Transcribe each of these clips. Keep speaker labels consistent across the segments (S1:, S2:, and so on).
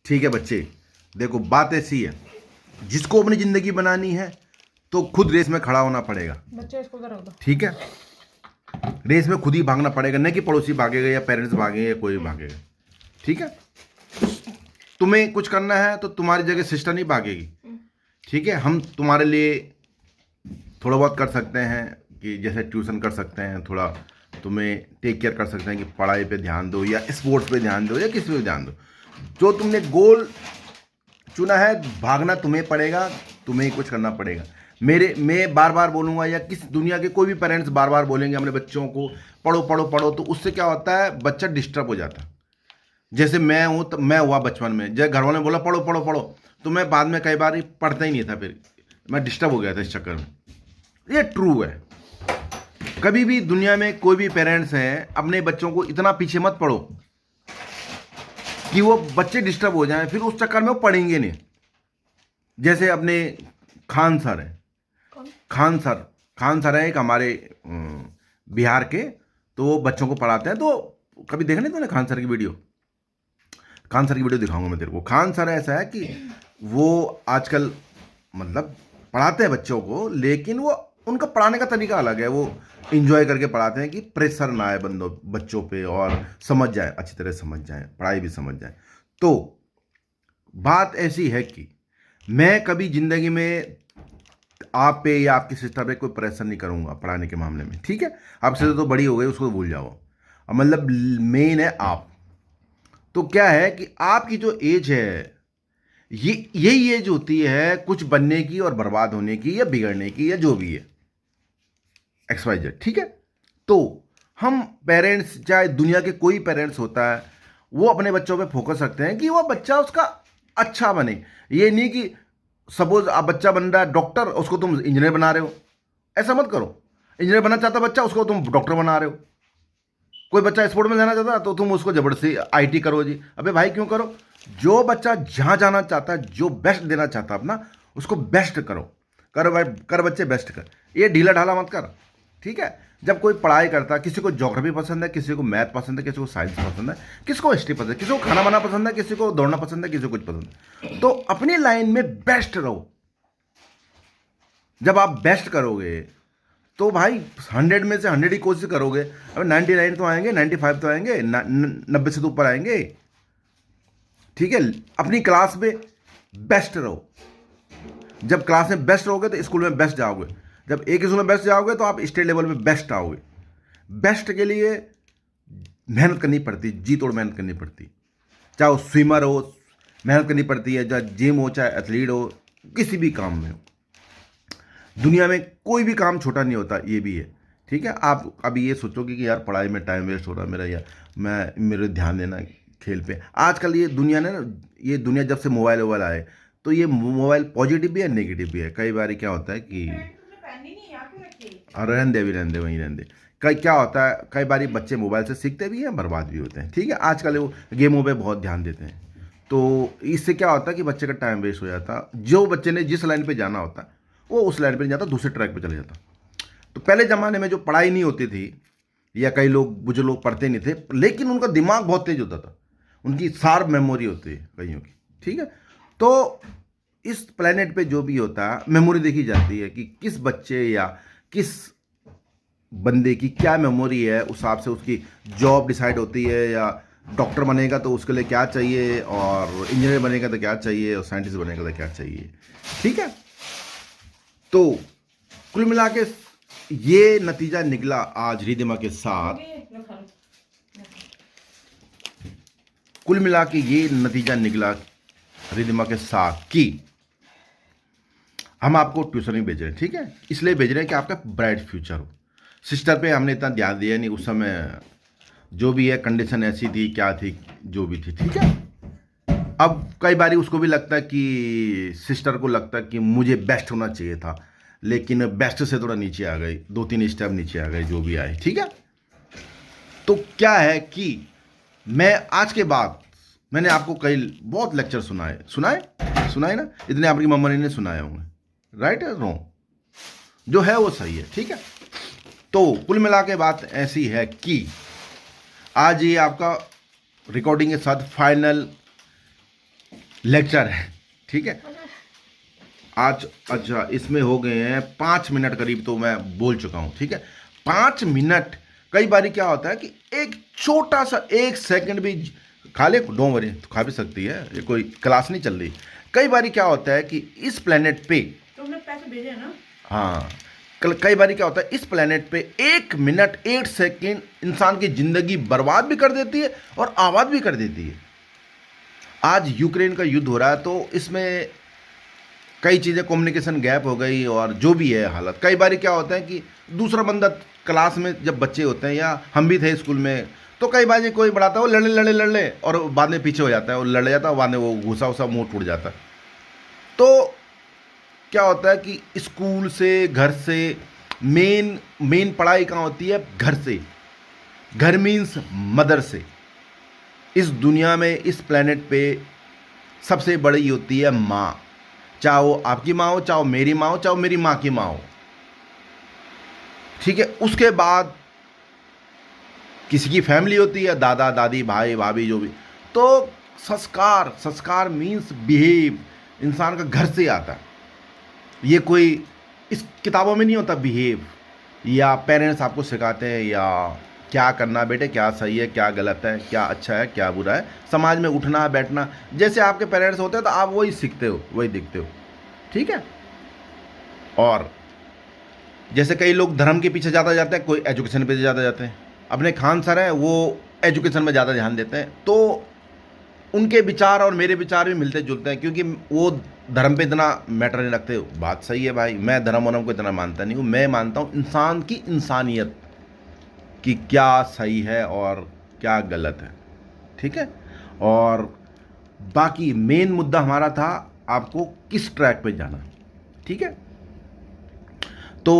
S1: ठीक है बच्चे, देखो बात ऐसी है, जिसको अपनी ज़िंदगी बनानी है तो खुद रेस में खड़ा होना पड़ेगा।
S2: बच्चे इसको उधर रख दो।
S1: ठीक है, रेस में खुद ही भागना पड़ेगा, नहीं कि पड़ोसी भागेगा या पेरेंट्स भागेंगे या कोई भागेगा। ठीक है, तुम्हें कुछ करना है तो तुम्हारी जगह सिस्टर नहीं भागेगी। ठीक है, हम तुम्हारे लिए थोड़ा बहुत कर सकते हैं कि जैसे ट्यूशन कर सकते हैं, थोड़ा तुम्हें टेक केयर कर सकते हैं कि पढ़ाई पे ध्यान दो या स्पोर्ट्स पे ध्यान दो या किसी पे ध्यान दो। जो तुमने गोल चुना है, भागना तुम्हें पड़ेगा, तुम्हें ही कुछ करना पड़ेगा। मैं बार बार बोलूँगा या किस दुनिया के कोई भी पेरेंट्स बार बार बोलेंगे अपने बच्चों को पढ़ो पढ़ो पढ़ो, तो उससे क्या होता है, बच्चा डिस्टर्ब हो जाता है। जैसे मैं हूँ, तो मैं हुआ बचपन में, जब घर वालों ने बोला पढ़ो पढ़ो पढ़ो, तो मैं बाद में कई बार पढ़ता ही नहीं था, फिर मैं डिस्टर्ब हो गया था इस चक्कर में। ये ट्रू है। कभी भी दुनिया में कोई भी पेरेंट्स हैं, अपने बच्चों को इतना पीछे मत पढ़ो कि वो बच्चे डिस्टर्ब हो जाएं, फिर उस चक्कर में वो पढ़ेंगे नहीं। जैसे अपने खान सर हैं, खान सर है एक हमारे बिहार के, तो वो बच्चों को पढ़ाते हैं। तो कभी देखा नहीं तूने खान सर की वीडियो? खान सर की वीडियो दिखाऊंगा मैं तेरे को। खान सर ऐसा है कि वो आजकल मतलब पढ़ाते हैं बच्चों को, लेकिन वो उनका पढ़ाने का तरीका अलग है। वो इंजॉय करके पढ़ाते हैं कि प्रेशर ना आए बच्चों पे, और समझ जाए, अच्छी तरह समझ जाए, पढ़ाई भी समझ जाए। तो बात ऐसी है कि मैं कभी ज़िंदगी में आप पे या आपकी सिस्टर पे कोई प्रेशर नहीं करूँगा पढ़ाने के मामले में। ठीक है, आपसे तो बड़ी हो गई, उसको भूल जाओ। अब मतलब मेन है आप। तो क्या है कि आपकी जो एज है, यही एज होती है कुछ बनने की और बर्बाद होने की या बिगड़ने की या जो भी है, XYZ। ठीक है, तो हम पेरेंट्स, चाहे दुनिया के कोई पेरेंट्स होता है, वो अपने बच्चों पे फोकस रखते हैं कि वो बच्चा उसका अच्छा बने। ये नहीं कि सपोज आप बच्चा बन रहा है डॉक्टर, उसको तुम इंजीनियर बना रहे हो, ऐसा मत करो। इंजीनियर बनना चाहता बच्चा, उसको तुम डॉक्टर बना रहे हो। कोई बच्चा स्पोर्ट में जाना चाहता है तो तुम उसको जबरदस्ती IT करो जी। अबे भाई क्यों करो? जो बच्चा जहाँ जाना चाहता है, जो बेस्ट देना चाहता है अपना, उसको बेस्ट करो। कर भाई, कर बच्चे बेस्ट कर, ये ढीला ढाला मत कर। ठीक है, जब कोई पढ़ाई करता है, किसी को ज्योग्राफी पसंद है, किसी को मैथ पसंद है, किसी को साइंस पसंद है, किसी को हिस्ट्री पसंद है, किसी को खाना बनाना पसंद है, किसी को दौड़ना पसंद है, किसी को कुछ पसंद है, तो अपनी लाइन में बेस्ट रहो। जब आप बेस्ट करोगे तो भाई 100 में से 100 ही कोशिश करोगे। अब 99 तो आएंगे, 95 तो आएंगे, 90 से तो ऊपर आएंगे। ठीक है, अपनी क्लास में बेस्ट रहो। जब क्लास में बेस्ट रहोगे तो स्कूल में बेस्ट जाओगे। जब एक स्कूल में बेस्ट जाओगे तो आप स्टेट लेवल में बेस्ट आओगे। बेस्ट के लिए मेहनत करनी पड़ती, जी तोड़ मेहनत करनी पड़ती। चाहे वो स्विमर हो, मेहनत करनी पड़ती है, चाहे जिम हो, चाहे एथलीट हो, किसी भी काम में हो। दुनिया में कोई भी काम छोटा नहीं होता, ये भी है। ठीक है, आप अभी ये सोचोगे कि यार पढ़ाई में टाइम वेस्ट हो रहा है मेरा, या मेरे ध्यान देना खेल पे। आजकल ये दुनिया ने ना, ये दुनिया जब से मोबाइल वोबाइल आए, तो ये मोबाइल पॉजिटिव भी है नेगेटिव भी है। कई बार क्या होता है कि रहने दे, अभी रहने दे, वहीं रहने दे। कई क्या होता है, कई बार बच्चे मोबाइल से सीखते भी हैं, बर्बाद भी होते हैं। ठीक है, आजकल वो गेमों पे बहुत ध्यान देते हैं, तो इससे क्या होता है कि बच्चे का टाइम वेस्ट हो जाता। जो बच्चे ने जिस लाइन पे जाना होता है वो उस लाइन पे नहीं जाता, दूसरे ट्रैक पे चले जाता। तो पहले ज़माने में जो पढ़ाई नहीं होती थी, या कई लोग बुजुर्ग लोग पढ़ते नहीं थे, लेकिन उनका दिमाग बहुत तेज होता था, उनकी शार्प मेमोरी होती है कईयों की। ठीक है, तो इस प्लेनेट पे जो भी होता है, मेमोरी देखी जाती है कि किस बच्चे या किस बंदे की क्या मेमोरी है, उस हिसाब से उसकी जॉब डिसाइड होती है। या डॉक्टर बनेगा तो उसके लिए क्या चाहिए, और इंजीनियर बनेगा तो क्या चाहिए, और साइंटिस्ट बनेगा तो क्या चाहिए। ठीक है, तो कुल मिला के ये नतीजा निकला आज रिदिमा के साथ। कुल मिला के ये नतीजा निकला रिदिमा के साथ कि हम आपको ट्यूशन में भेज रहे हैं। ठीक है, इसलिए भेज रहे हैं कि आपका ब्राइट फ्यूचर हो। सिस्टर पे हमने इतना ध्यान दिया नहीं, उस समय जो भी है कंडीशन ऐसी थी, क्या थी, जो भी थी। ठीक है, अब कई बारी उसको भी लगता है कि सिस्टर को लगता है कि मुझे बेस्ट होना चाहिए था, लेकिन बेस्ट से थोड़ा नीचे आ गई, 2-3 स्टेप नीचे आ गए, जो भी आए। ठीक है, तो क्या है कि मैं आज के बाद, मैंने आपको कई बहुत लेक्चर सुनाए ना, इतने आपकी मम्मा ने सुनाए होंगे। राइट है रॉन्ग, जो है वो सही है। ठीक है, तो कुल मिला के बात ऐसी है कि आज ये आपका रिकॉर्डिंग के साथ फाइनल लेक्चर है, ठीक है। आज अच्छा इसमें हो गए हैं 5 मिनट करीब, तो मैं बोल चुका हूँ, ठीक है। 5 मिनट, कई बारी क्या होता है कि एक छोटा सा 1 सेकंड भी खा ले, डोंट वरी, तो खा भी सकती है, ये कोई क्लास नहीं चल रही। कई बारी क्या होता है कि इस प्लेनेट पे,
S2: तुमने पैसे भेजे हैं ना?
S1: हाँ, कई बारी क्या होता है इस प्लेनेट पे 1 मिनट 8 सेकंड इंसान की जिंदगी बर्बाद भी कर देती है और आबाद भी कर देती है। आज यूक्रेन का युद्ध हो रहा है, तो इसमें कई चीज़ें, कम्युनिकेशन गैप हो गई और जो भी है हालत। कई बार क्या होता है कि दूसरा बंदा क्लास में, जब बच्चे होते हैं या हम भी थे स्कूल में, तो कई बार कोई बढ़ाता है, वो लड़ ले और बाद में पीछे हो जाता है, वो लड़ जाता है, बाद में वो घुसा उसा मुंह टूट जाता है। तो क्या होता है कि स्कूल से, घर से, मेन पढ़ाई कहाँ होती है? घर से। घर मीन्स मदर से। इस दुनिया में, इस प्लेनेट पे सबसे बड़ी होती है माँ। चाहे वो आपकी माँ हो, चाहे मेरी माँ हो, चाहे मेरी माँ की माँ हो, ठीक है। उसके बाद किसी की फैमिली होती है, दादा दादी, भाई भाभी, जो भी। तो संस्कार मीन्स बिहेव, इंसान का घर से आता है। ये कोई इस किताबों में नहीं होता बिहेव, या पेरेंट्स आपको सिखाते हैं या क्या करना बेटे, क्या सही है, क्या गलत है, क्या अच्छा है, क्या बुरा है, समाज में उठना बैठना। जैसे आपके पेरेंट्स होते हैं तो आप वही सीखते हो, वही दिखते हो, ठीक है। और जैसे कई लोग धर्म के पीछे ज़्यादा जाते हैं, कोई एजुकेशन पे ज़्यादा जाते हैं। अपने खान सर हैं, वो एजुकेशन में ज़्यादा ध्यान देते हैं, तो उनके विचार और मेरे विचार भी मिलते जुलते हैं, क्योंकि वो धर्म पे इतना मैटर नहीं रखते। बात सही है भाई, मैं धर्म वरम को इतना मानता नहीं हूँ। मैं मानता हूँ इंसान की इंसानियत, कि क्या सही है और क्या गलत है, ठीक है। और बाकी मेन मुद्दा हमारा था आपको किस ट्रैक पे जाना, ठीक है। तो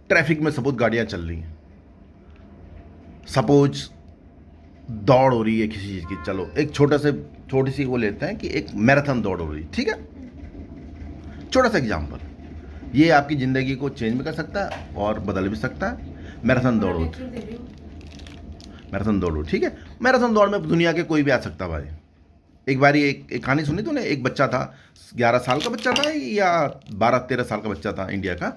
S1: ट्रैफिक में सपोज गाड़ियां चल रही हैं, सपोज दौड़ हो रही है किसी चीज़ की, चलो एक छोटी सी वो लेते हैं कि एक मैराथन दौड़ हो रही है, ठीक है। छोटा सा एग्जांपल, ये आपकी ज़िंदगी को चेंज भी कर सकता है और बदल भी सकता है। मैराथन दौड़ होती है, मैराथन दौड़ हो, ठीक है। मैराथन दौड़ में दुनिया के कोई भी आ सकता भाई। एक बारी एक कहानी सुनी तूने, एक बच्चा था, 11 साल का बच्चा था या 12-13 साल का बच्चा था इंडिया का,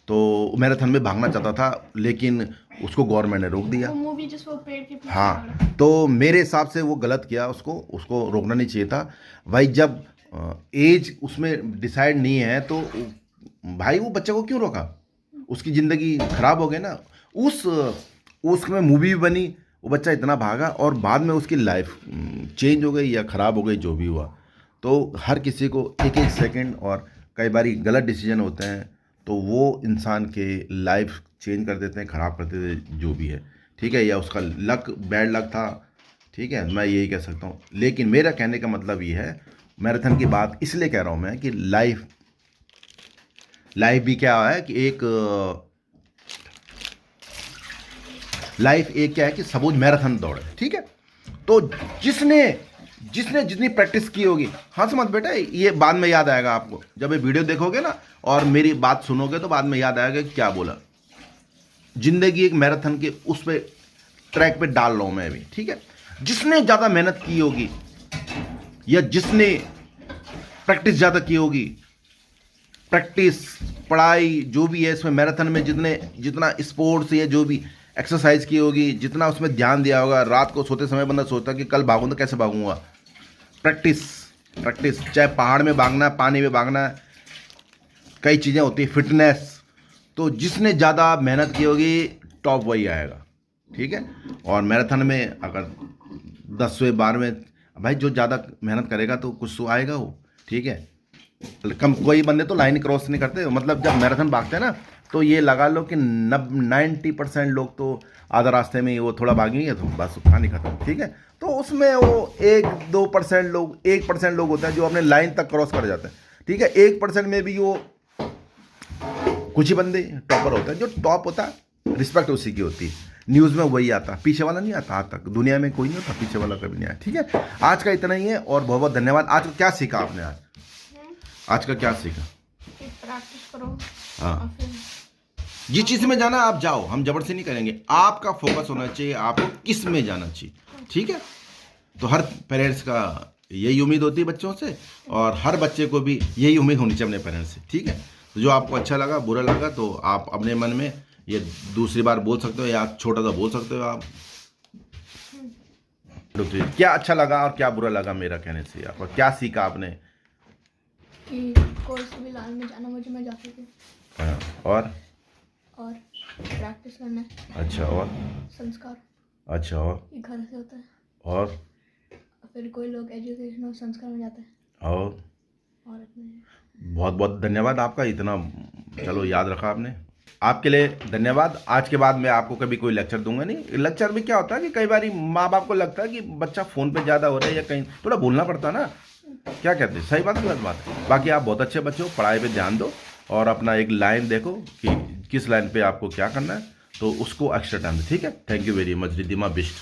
S1: तो मैराथन में भागना चाहता था, लेकिन उसको गवर्नमेंट ने रोक दिया।
S2: मूवी जिस वो पेड़ के पीछे।
S1: हाँ, तो मेरे हिसाब से वो गलत किया, उसको रोकना नहीं चाहिए था भाई। जब एज उसमें डिसाइड नहीं है तो भाई वो बच्चे को क्यों रोका? उसकी ज़िंदगी खराब हो गई ना। उसमें मूवी भी बनी, वो बच्चा इतना भागा और बाद में उसकी लाइफ चेंज हो गई या ख़राब हो गई, जो भी हुआ। तो हर किसी को एक एक सेकंड और कई बारी गलत डिसीजन होते हैं, तो वो इंसान के लाइफ चेंज कर देते हैं, ख़राब कर देते हैं, जो भी है, ठीक है। या उसका लक, बैड लक था, ठीक है, मैं यही कह सकता हूँ। लेकिन मेरा कहने का मतलब ये है, मैराथन की बात इसलिए कह रहा हूँ मैं कि लाइफ भी क्या है कि लाइफ एक क्या है कि सपोज मैराथन दौड़ है, ठीक है। तो जिसने जितनी प्रैक्टिस की होगी, हाँ समझ बेटा, ये बाद में याद आएगा आपको, जब ये वीडियो देखोगे ना और मेरी बात सुनोगे तो बाद में याद आएगा कि क्या बोला। जिंदगी एक मैराथन के उस पे ट्रैक पे डाल रहा हूं मैं भी, ठीक है। जिसने ज़्यादा मेहनत की होगी या जिसने प्रैक्टिस ज़्यादा की होगी, प्रैक्टिस, पढ़ाई, जो भी है इसमें मैराथन में, जितना स्पोर्ट्स या जो भी एक्सरसाइज की होगी, जितना उसमें ध्यान दिया होगा, रात को सोते समय बंदा सोचता कि कल भागूंगा तो कैसे भागूंगा। प्रैक्टिस, चाहे पहाड़ में भागना है, पानी में भागना है, कई चीज़ें होती है, फिटनेस। तो जिसने ज़्यादा मेहनत की होगी टॉप वही आएगा, ठीक है। और मैराथन में अगर 10वें 12वें, भाई जो ज़्यादा मेहनत करेगा तो कुछ तो आएगा वो, ठीक है। कम कोई बंदे तो लाइन क्रॉस नहीं करते, मतलब जब मैराथन भागते हैं ना, तो ये लगा लो कि 90% लोग तो आधा रास्ते में ही वो थोड़ा भागेंगे तो बस कहानी खत्म, ठीक है। तो उसमें वो 1-2% लोग, 1% लोग होते हैं जो अपने लाइन तक क्रॉस कर जाते हैं, ठीक है। 1% में भी वो कुछ ही बंदे टॉपर होते हैं। जो टॉप होता है रिस्पेक्ट उसी की होती है, न्यूज़ में वही आता, पीछे वाला नहीं आता। आज तक दुनिया में कोई नहीं होता पीछे वाला, कभी नहीं आया, ठीक है। आज का इतना ही है और बहुत बहुत धन्यवाद। आज का क्या सीखा आपने? आज का क्या सीखा?
S2: प्रैक्टिस करो।
S1: हाँ, जिस चीज़ में जाना आप जाओ, हम जबरदस्ती नहीं करेंगे। आपका फोकस होना चाहिए, आपको किस में जाना चाहिए, ठीक है। तो हर पेरेंट्स का यही उम्मीद होती है बच्चों से, और हर बच्चे को भी यही उम्मीद होनी चाहिए अपने पेरेंट्स से, ठीक है। तो जो आपको अच्छा लगा, बुरा लगा, तो आप अपने मन में ये दूसरी बार बोल सकते हो, या छोटा सा बोल सकते हो आप। क्या अच्छा लगा और क्या बुरा लगा मेरा कहने से, आपको क्या सीखा आपने?
S2: कि कोई से भी लाइन में जाना मुझे मैं जा सकती
S1: हाँ, और
S2: प्रैक्टिस करना है।
S1: अच्छा, और
S2: संस्कार
S1: अच्छा, और
S2: ये घर से होता है।
S1: और
S2: फिर कोई लोग एजुकेशन और संस्कार में जाते हैं।
S1: और
S2: इतने
S1: बहुत बहुत धन्यवाद आपका, इतना चलो याद रखा आपने, आपके लिए धन्यवाद। आज के बाद मैं आपको कभी कोई लेक्चर दूंगा नहीं। लेक्चर में क्या होता है कि कई बार माँ बाप को लगता है कि बच्चा फ़ोन पे ज़्यादा हो रहा है, या कहीं थोड़ा बोलना पड़ता है ना, क्या कहते हैं, सही बात गलत बात। बाकी आप बहुत अच्छे बच्चे हो, पढ़ाई पे ध्यान दो, और अपना एक लाइन देखो कि किस लाइन पे आपको क्या करना है, तो उसको एक्स्ट्रा टाइम दो, ठीक है। Thank you very much, Riddhima Bisht.